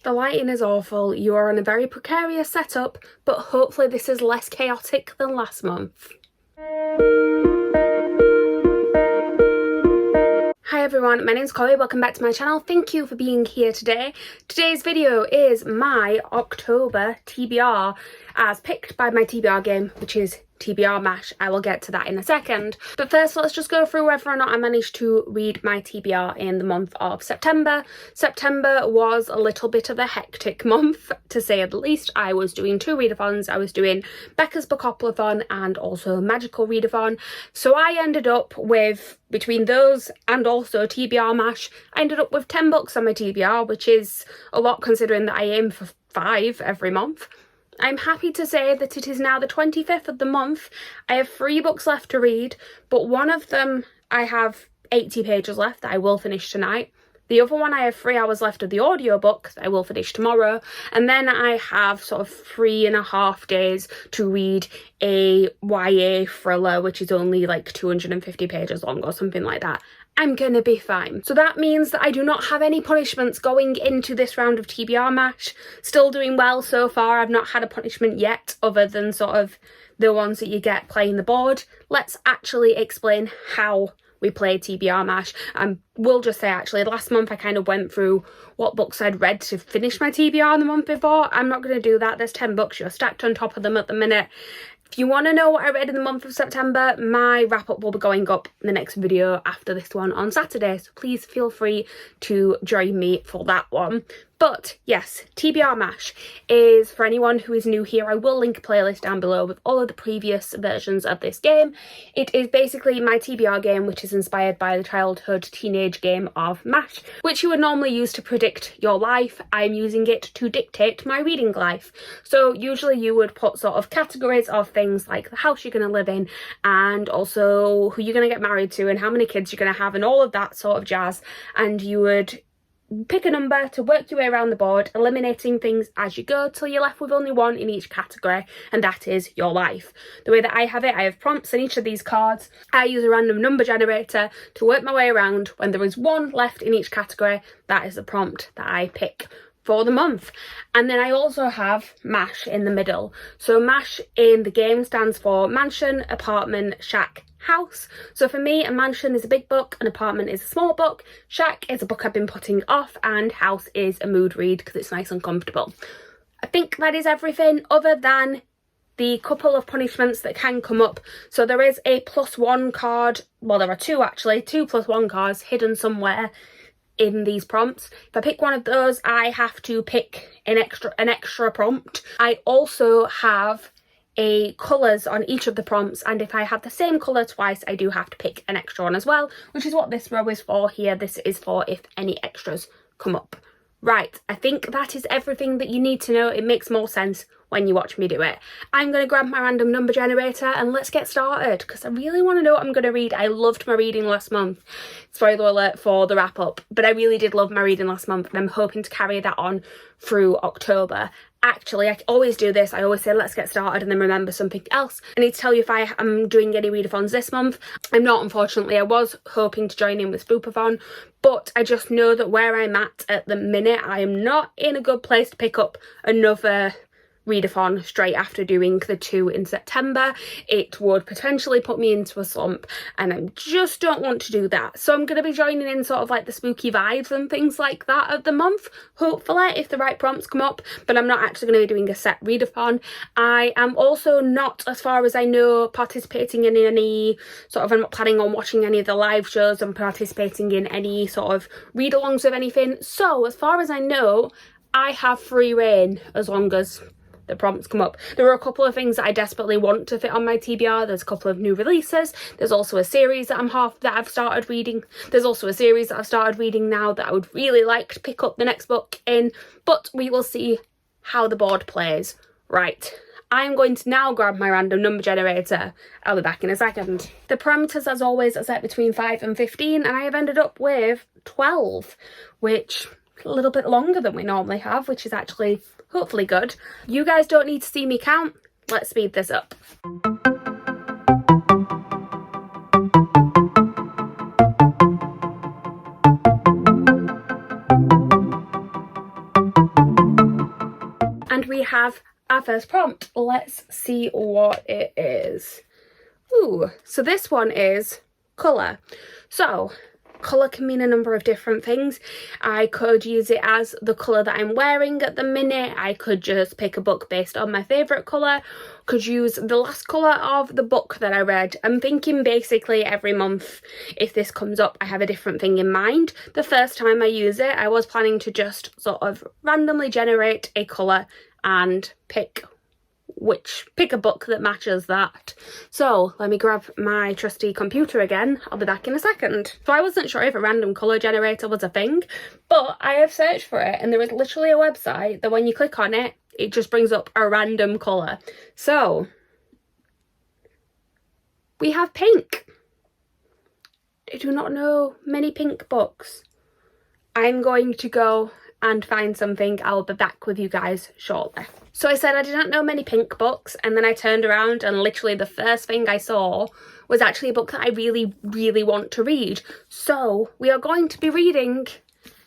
The lighting is awful, you are in a very precarious setup, but hopefully this is less chaotic than last month. Hi everyone, my name's Chloe, welcome back to my channel. Thank you for being here today. Today's video is my October TBR as picked by my TBR game, which is TBR Mash. I will get to that in a second. But first, let's just go through whether or not I managed to read my TBR in the month of September. September was a little bit of a hectic month, to say the least. I was doing two readathons. I was doing Becca's Bookopoly-thon and also Magical Readathon. So I ended up with, between those and also TBR Mash, I ended up with 10 books on my TBR, which is a lot considering that I aim for 5 every month. I'm happy to say that it is now the 25th of the month. I have 3 books left to read, but one of them I have 80 pages left that I will finish tonight. The other one I have 3 hours left of the audiobook that I will finish tomorrow. And then I have sort of 3.5 days to read a YA thriller, which is only like 250 pages long or something like that. I'm gonna be fine. So that means that I do not have any punishments going into this round of TBR Mash. Still doing well so far. I've not had a punishment yet other than sort of the ones that you get playing the board. Let's actually explain how we play TBR Mash. We'll just say actually last month I kind of went through what books I'd read to finish my TBR the month before. I'm not going to do that. There's 10 books. You're stacked on top of them at the minute. If you want to know what I read in the month of September, my wrap-up will be going up in the next video after this one on Saturday, so please feel free to join me for that one. But yes, TBR Mash is, for anyone who is new here, I will link a playlist down below with all of the previous versions of this game. It is basically my TBR game, which is inspired by the childhood teenage game of M.A.S.H, which you would normally use to predict your life. I'm using it to dictate my reading life. So usually you would put sort of categories of things like the house you're going to live in and also who you're going to get married to and how many kids you're going to have and all of that sort of jazz, and you would pick a number to work your way around the board, eliminating things as you go till you're left with only one in each category, and that is your life. The way that I have it, I have prompts in each of these cards. I use a random number generator to work my way around. When there is one left in each category, that is the prompt that I pick for the month. And then I also have MASH in the middle. So MASH in the game stands for mansion, apartment, shack, house. So for me, a mansion is a big book, an apartment is a small book, shack is a book I've been putting off, and house is a mood read because it's nice and comfortable. I think that is everything other than the couple of punishments that can come up. So there is a +1 card, well there are 2 actually, 2 +1 cards hidden somewhere in these prompts. If I pick one of those, I have to pick an extra prompt. I also have colours on each of the prompts, and if I have the same colour twice, I do have to pick an extra one as well, which is what this row is for here. This is for if any extras come up. Right, I think that is everything that you need to know. It makes more sense when you watch me do it. I'm going to grab my random number generator and let's get started because I really want to know what I'm going to read. I loved my reading last month. Spoiler alert for the wrap up, but I really did love my reading last month and I'm hoping to carry that on through October. Actually, I always do this. I always say let's get started and then remember something else. I need to tell you if I am doing any readathons this month. I'm not, unfortunately. I was hoping to join in with Spoopathon, but I just know that where I'm at the minute, I am not in a good place to pick up another readathon straight after doing the 2 in September. It would potentially put me into a slump and I just don't want to do that. So I'm going to be joining in sort of like the spooky vibes and things like that of the month, hopefully, if the right prompts come up, but I'm not actually going to be doing a set readathon. I am also not, as far as I know, participating in any sort of, I'm not planning on watching any of the live shows and participating in any sort of read-alongs of anything. So as far as I know, I have free reign as long as the prompts come up. There are a couple of things that I desperately want to fit on my TBR. There's a couple of new releases. There's also a series that I've started reading. There's also a series that I've started reading now that I would really like to pick up the next book in, but we will see how the board plays. Right, I'm going to now grab my random number generator. I'll be back in a second. The parameters, as always, are set between 5 and 15, and I have ended up with 12, which is a little bit longer than we normally have, which is actually hopefully good. You guys don't need to see me count. Let's speed this up. we have our first prompt. Let's see what it is. Ooh, so this one is colour. So colour can mean a number of different things. I could use it as the colour that I'm wearing at the minute. I could just pick a book based on my favourite colour. Could use the last colour of the book that I read. I'm thinking basically every month, if this comes up, I have a different thing in mind. The first time I use it, I was planning to just sort of randomly generate a colour and pick a book that matches that. So let me grab my trusty computer again. I'll be back in a second. So I wasn't sure if a random colour generator was a thing, but I have searched for it and there is literally a website that when you click on it, it just brings up a random colour. So we have pink. I do not know many pink books. I'm going to go and find something. I'll be back with you guys shortly. So I said I didn't know many pink books, and then I turned around and literally the first thing I saw was actually a book that I really, really want to read. So we are going to be reading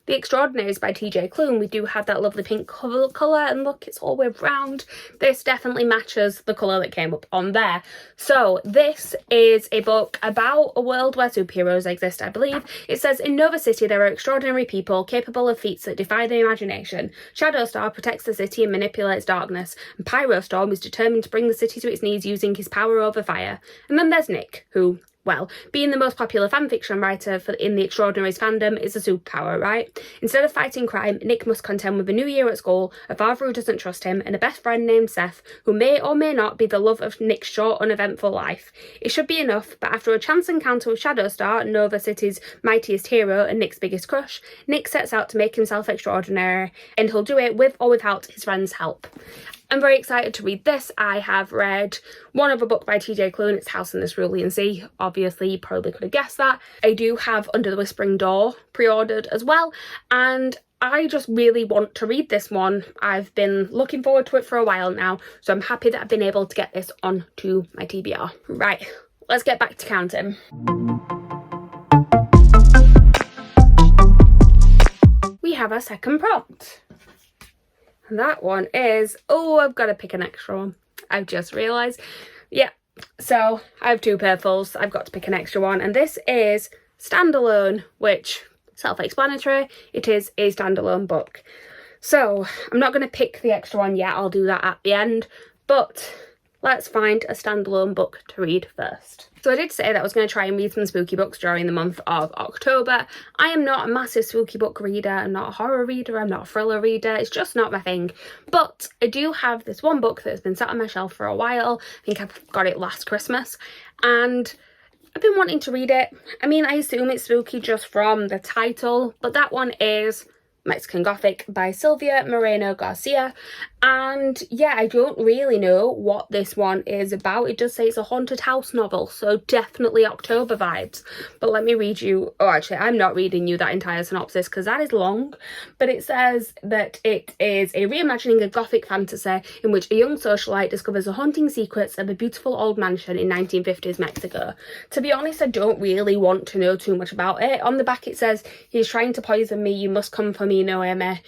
The Extraordinaries by TJ Klune. We do have that lovely pink colour, and look, it's all waved round. This definitely matches the colour that came up on there. So this is a book about a world where superheroes exist, I believe. It says, in Nova City there are extraordinary people capable of feats that defy the imagination. Shadowstar protects the city and manipulates darkness, and Pyrostorm is determined to bring the city to its knees using his power over fire. And then there's Nick, who, well, being the most popular fanfiction writer in the Extraordinaries fandom is a superpower, right? Instead of fighting crime, Nick must contend with a new year at school, a father who doesn't trust him, and a best friend named Seth, who may or may not be the love of Nick's short, uneventful life. It should be enough, but after a chance encounter with Shadowstar, Nova City's mightiest hero and Nick's biggest crush, Nick sets out to make himself extraordinary, and he'll do it with or without his friend's help. I'm very excited to read this. I have read one other book by TJ Klune, it's House in the Cerulean Sea. Obviously, you probably could have guessed that. I do have Under the Whispering Door pre-ordered as well, and I just really want to read this one. I've been looking forward to it for a while now, so I'm happy that I've been able to get this onto my TBR. Right, let's get back to counting. We have our second prompt. That one is, oh, I've got to pick an extra one. I've just realised. Yeah, so I have two purples. I've got to pick an extra one. And this is Standalone, which, self-explanatory, it is a standalone book. So I'm not going to pick the extra one yet. I'll do that at the end. But let's find a standalone book to read first. So I did say that I was going to try and read some spooky books during the month of October. I am not a massive spooky book reader. I'm not a horror reader. I'm not a thriller reader. It's just not my thing. But I do have this one book that's been sat on my shelf for a while. I think I got it last Christmas. And I've been wanting to read it. I mean, I assume it's spooky just from the title. But that one is Mexican Gothic by Silvia Moreno Garcia. And yeah, I don't really know what this one is about. It does say it's a haunted house novel, so definitely October vibes. But let me read you, oh actually I'm not reading you that entire synopsis because that is long, but it says that it is a reimagining of Gothic fantasy in which a young socialite discovers the haunting secrets of a beautiful old mansion in 1950s Mexico. To be honest, I don't really want to know too much about it. On the back it says, he's trying to poison me, you must come for me, Noemi,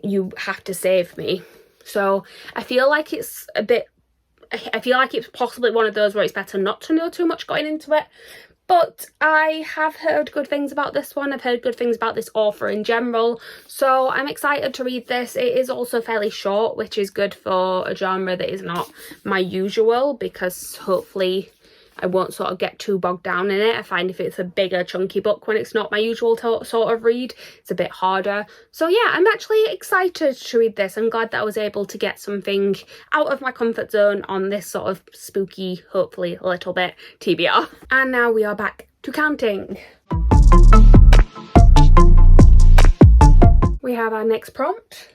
you have to save me. So I feel like it's possibly one of those where it's better not to know too much going into it. But I have heard good things about this one. I've heard good things about this author in general. So I'm excited to read this. It is also fairly short, which is good for a genre that is not my usual, because hopefully I won't sort of get too bogged down in it. I find if it's a bigger chunky book when it's not my usual sort of read, it's a bit harder. So yeah, I'm actually excited to read this. I'm glad that I was able to get something out of my comfort zone on this sort of spooky, hopefully a little bit TBR. And now we are back to counting. We have our next prompt.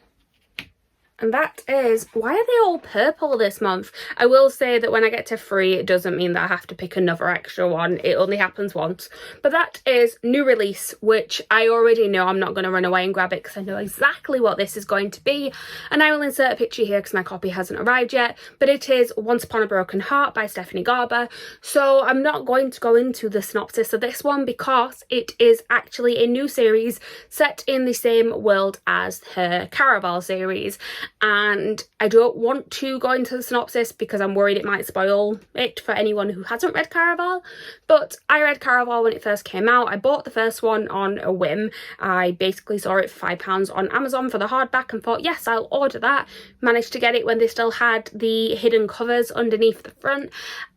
And that is, why are they all purple this month? I will say that when I get to 3, it doesn't mean that I have to pick another extra one. It only happens once. But that is New Release, which I already know I'm not going to run away and grab it because I know exactly what this is going to be. And I will insert a picture here because my copy hasn't arrived yet. But it is Once Upon a Broken Heart by Stephanie Garber. So I'm not going to go into the synopsis of this one because it is actually a new series set in the same world as her Caraval series. and I don't want to go into the synopsis because I'm worried it might spoil it for anyone who hasn't read Caraval. But I read Caraval when it first came out. I bought the first one on a whim. I basically saw it for £5 on Amazon for the hardback and thought, yes, I'll order that. Managed to get it when they still had the hidden covers underneath the front,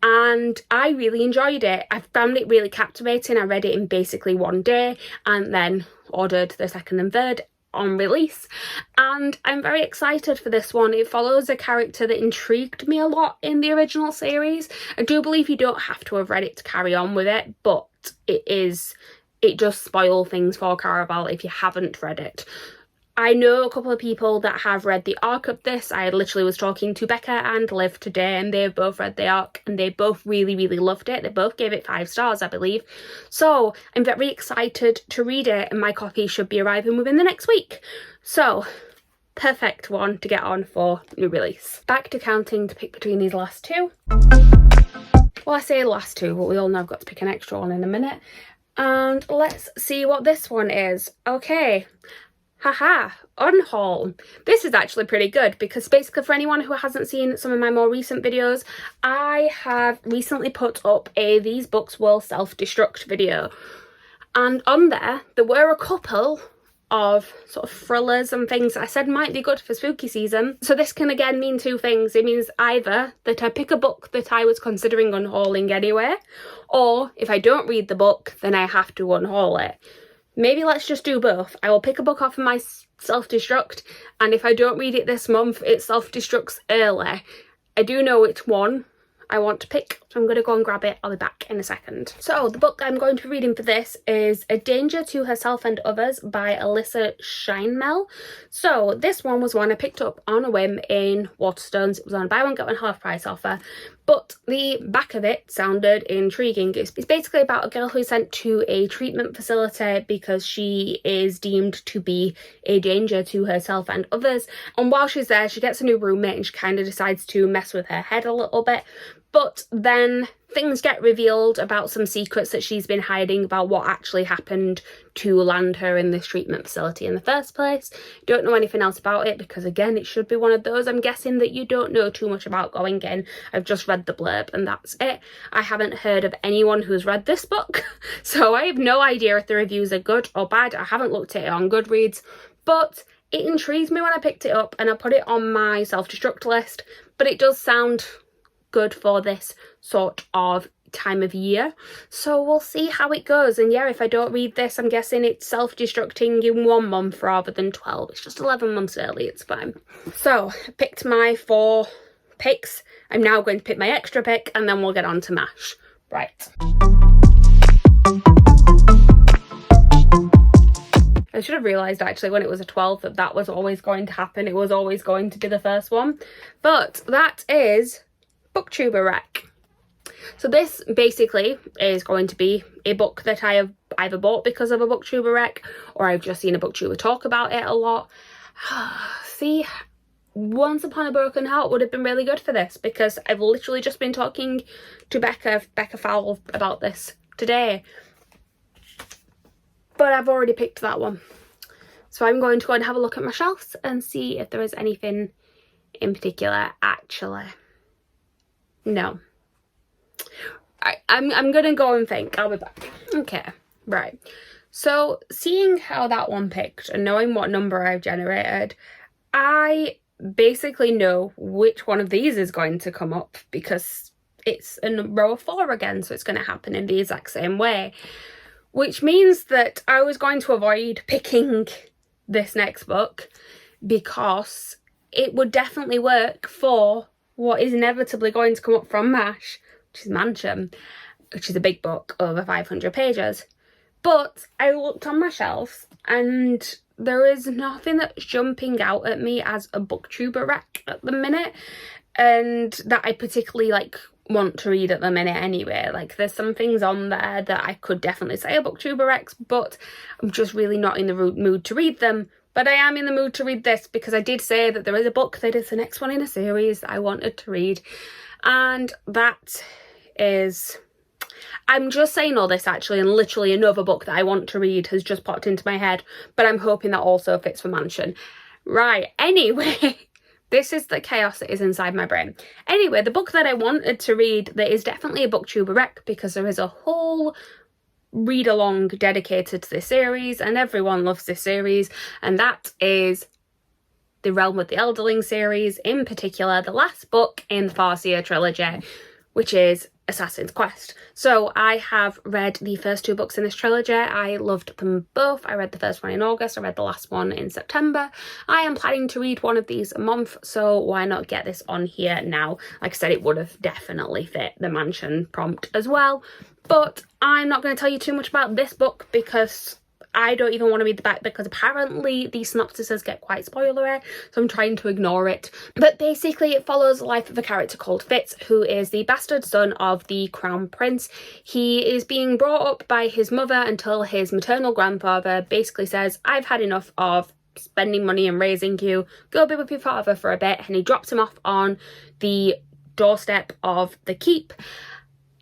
and I really enjoyed it. I found it really captivating. I read it in basically one day and then ordered the second and third on release, and I'm very excited for this one. It follows a character that intrigued me a lot in the original series. I do believe you don't have to have read it to carry on with it, but it does spoil things for Caraval if you haven't read it. I know a couple of people that have read the arc of this. I literally was talking to Becca and Liv today, and they've both read the arc and they both really, really loved it. They both gave it 5 stars, I believe. So I'm very excited to read it, and my copy should be arriving within the next week. So perfect one to get on for new release. Back to counting to pick between these last two. Well, I say last two, but we all know I've got to pick an extra one in a minute. And let's see what this one is. Okay. Haha, Unhaul. This is actually pretty good because basically for anyone who hasn't seen some of my more recent videos, I have recently put up a These Books Will Self-Destruct video. And on there were a couple of sort of thrillers and things that I said might be good for spooky season. So this can again mean two things. It means either that I pick a book that I was considering unhauling anyway, or if I don't read the book, then I have to unhaul it. Maybe let's just do both. I will pick a book off of my self-destruct, and if I don't read it this month, it self-destructs early. I do know which one I want to pick, so I'm going to go and grab it. I'll be back in a second. So the book I'm going to be reading for this is A Danger to Herself and Others by Alyssa Scheinmel. So this one was one I picked up on a whim in Waterstones. It was on a buy one get one half price offer, but the back of it sounded intriguing. It's basically about a girl who's sent to a treatment facility because she is deemed to be a danger to herself and others, and while she's there she gets a new roommate and she kind of decides to mess with her head a little bit. But then things get revealed about some secrets that she's been hiding about what actually happened to land her in this treatment facility in the first place. Don't know anything else about it because, again, it should be one of those I'm guessing that you don't know too much about going in. I've just read the blurb and that's it. I haven't heard of anyone who's read this book, so I have no idea if the reviews are good or bad. I haven't looked at it on Goodreads, but it intrigued me when I picked it up and I put it on my self-destruct list. But it does sound good for this sort of time of year, so we'll see how it goes. And yeah, if I don't read this, I'm guessing it's self-destructing in 1 month rather than 12. It's just 11 months early, it's fine. So I picked my 4 picks. I'm now going to pick my extra pick and then we'll get on to M.A.S.H. Right. I should have realised actually when it was a 12 that was always going to happen. It was always going to be the first one. But that is Booktuber Rec. So this basically is going to be a book that I have either bought because of a Booktuber Rec or I've just seen a Booktuber talk about it a lot. See, Once Upon a Broken Heart would have been really good for this because I've literally just been talking to Becca Fowle about this today. But I've already picked that one. So I'm going to go and have a look at my shelves and see if there is anything in particular. Actually, no. I'm gonna go and think. I'll be back. Okay, right. So seeing how that one picked and knowing what number I've generated, I basically know which one of these is going to come up because it's a row of 4 again, so it's going to happen in the exact same way. Which means that I was going to avoid picking this next book because it would definitely work for what is inevitably going to come up from M.A.S.H, which is Mansion, which is a big book, over 500 pages. But I looked on my shelves and there is nothing that's jumping out at me as a Booktuber Rec at the minute, and that I particularly want to read at the minute anyway. There's some things on there that I could definitely say are Booktuber Recs, but I'm just really not in the mood to read them. But I am in the mood to read this because I did say that there is a book that is the next one in a series that I wanted to read, and that is... I'm just saying all this actually, and literally another book that I want to read has just popped into my head, but I'm hoping that also fits for Mansion. Right, anyway, This is the chaos that is inside my brain. Anyway, the book that I wanted to read that is definitely a booktuber rec, because there is a whole read along dedicated to this series and everyone loves this series, and that is the Realm of the Elderling series, in particular the last book in the Farseer trilogy, which is Assassin's Quest. So I have read the first 2 books in this trilogy. I loved them both. I read the first one in August, I read the last one in September. I am planning to read one of these a month, so why not get this on here now? Like I said, it would have definitely fit the mansion prompt as well, but I'm not going to tell you too much about this book because I don't even want to read the back, because apparently the synopsises get quite spoilery, so I'm trying to ignore it. But basically it follows the life of a character called Fitz, who is the bastard son of the Crown Prince. He is being brought up by his mother until his maternal grandfather basically says, I've had enough of spending money and raising you, go be with your father for a bit, and he drops him off on the doorstep of the keep.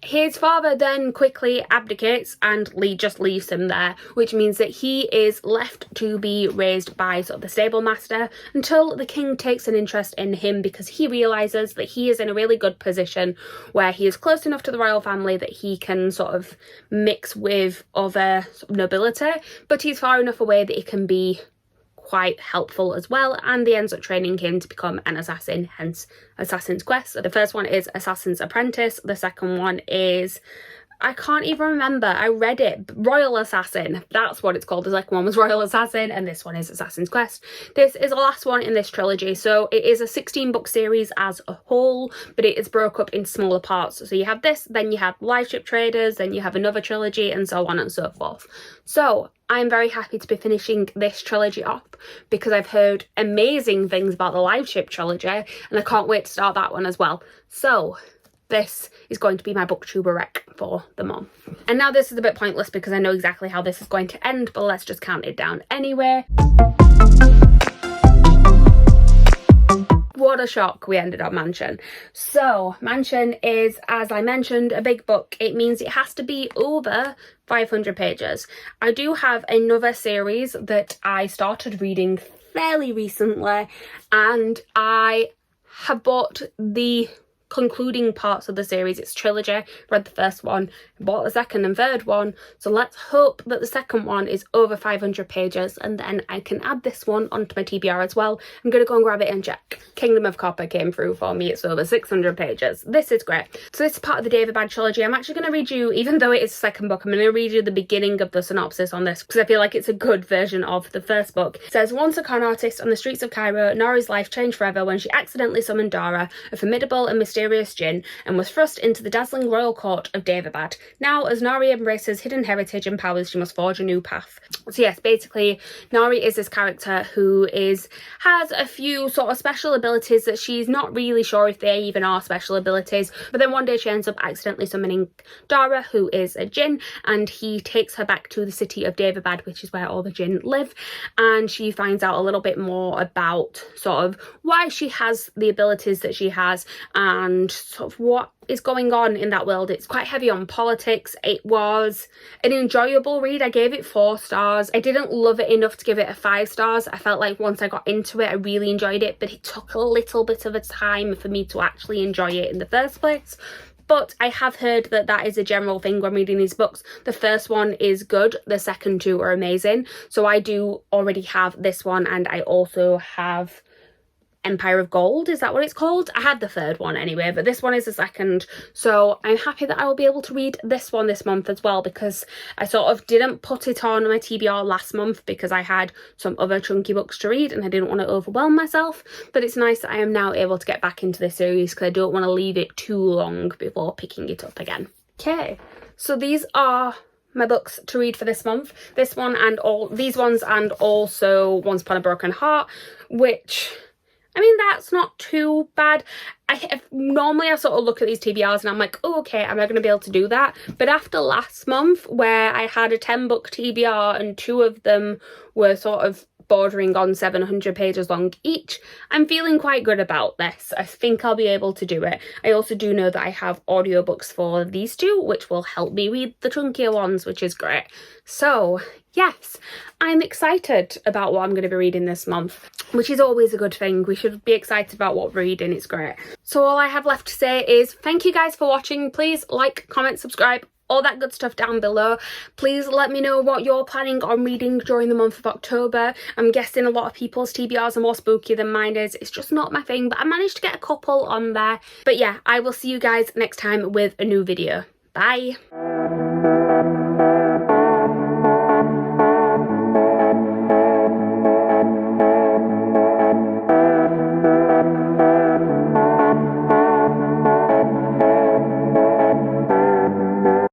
His father then quickly abdicates and just leaves him there, which means that he is left to be raised by sort of the stable master until the king takes an interest in him, because he realises that he is in a really good position where he is close enough to the royal family that he can sort of mix with other sort of nobility, but he's far enough away that he can be quite helpful as well, and they ends up training him to become an assassin, hence Assassin's Quest. So the first one is Assassin's Apprentice, the second one is, I can't even remember, I read it, Royal Assassin, that's what it's called. The second one was Royal Assassin and this one is Assassin's Quest. This is the last one in this trilogy, so it is a 16-book series as a whole, but it is broke up in smaller parts. So you have this, then you have Live Ship Traders, then you have another trilogy, and so on and so forth. So I'm very happy to be finishing this trilogy off because I've heard amazing things about the Live Ship trilogy and I can't wait to start that one as well. So this is going to be my booktuber rec for the month. And now this is a bit pointless because I know exactly how this is going to end, but let's just count it down anyway. What a shock, we ended up Mansion. So Mansion is, as I mentioned, a big book. It means it has to be over 500 pages. I do have another series that I started reading fairly recently, and I have bought the concluding parts of the series. It's trilogy. Read the first one, bought the second and third one, so let's hope that the second one is over 500 pages and then I can add this one onto my TBR as well. I'm gonna go and grab it and check. Kingdom of Copper came through for me. It's over 600 pages. This is great. So this is part of the David Bad trilogy. I'm actually going to read you, even though it is the second book, I'm going to read you the beginning of the synopsis on this because I feel like it's a good version of the first book. It says, once a con artist on the streets of Cairo, Nari's life changed forever when she accidentally summoned Dara, a formidable and mysterious djinn, and was thrust into the dazzling royal court of David. Now, as Nari embraces hidden heritage and powers, she must forge a new path. So yes, basically, Nari is this character who has a few sort of special abilities that she's not really sure if they even are special abilities, but then one day she ends up accidentally summoning Dara, who is a djinn, and he takes her back to the city of David, which is where all the djinn live, and she finds out a little bit more about sort of why she has the abilities that she has and sort of what is going on in that world. It's quite heavy on politics. It was an enjoyable read. I gave it 4 stars. I didn't love it enough to give it a 5 stars. I felt like once I got into it, I really enjoyed it, but it took a little bit of a time for me to actually enjoy it in the first place. But I have heard that that is a general thing when reading these books. The first one is good, the second 2 are amazing. So I do already have this one, and I also have Empire of Gold, is that what it's called? I had the third one anyway, but this one is the second, so I'm happy that I will be able to read this one this month as well, because I sort of didn't put it on my TBR last month because I had some other chunky books to read and I didn't want to overwhelm myself, but it's nice that I am now able to get back into this series because I don't want to leave it too long before picking it up again. Okay, so these are my books to read for this month. This one and all these ones, and also Once Upon a Broken Heart, which, I mean, that's not too bad. Normally I sort of look at these TBRs and I'm like, oh, okay, am I going to be able to do that? But after last month, where I had a 10-book TBR and 2 of them were sort of bordering on 700 pages long each. I'm feeling quite good about this. I think I'll be able to do it. I also do know that I have audiobooks for these two, which will help me read the chunkier ones, which is great. So yes, I'm excited about what I'm going to be reading this month, which is always a good thing. We should be excited about what we're reading. It's great. So all I have left to say is thank you guys for watching. Please like, comment, subscribe, all that good stuff down below. Please let me know what you're planning on reading during the month of October. I'm guessing a lot of people's TBRs are more spooky than mine is. It's just not my thing, but I managed to get a couple on there. But yeah, I will see you guys next time with a new video. Bye.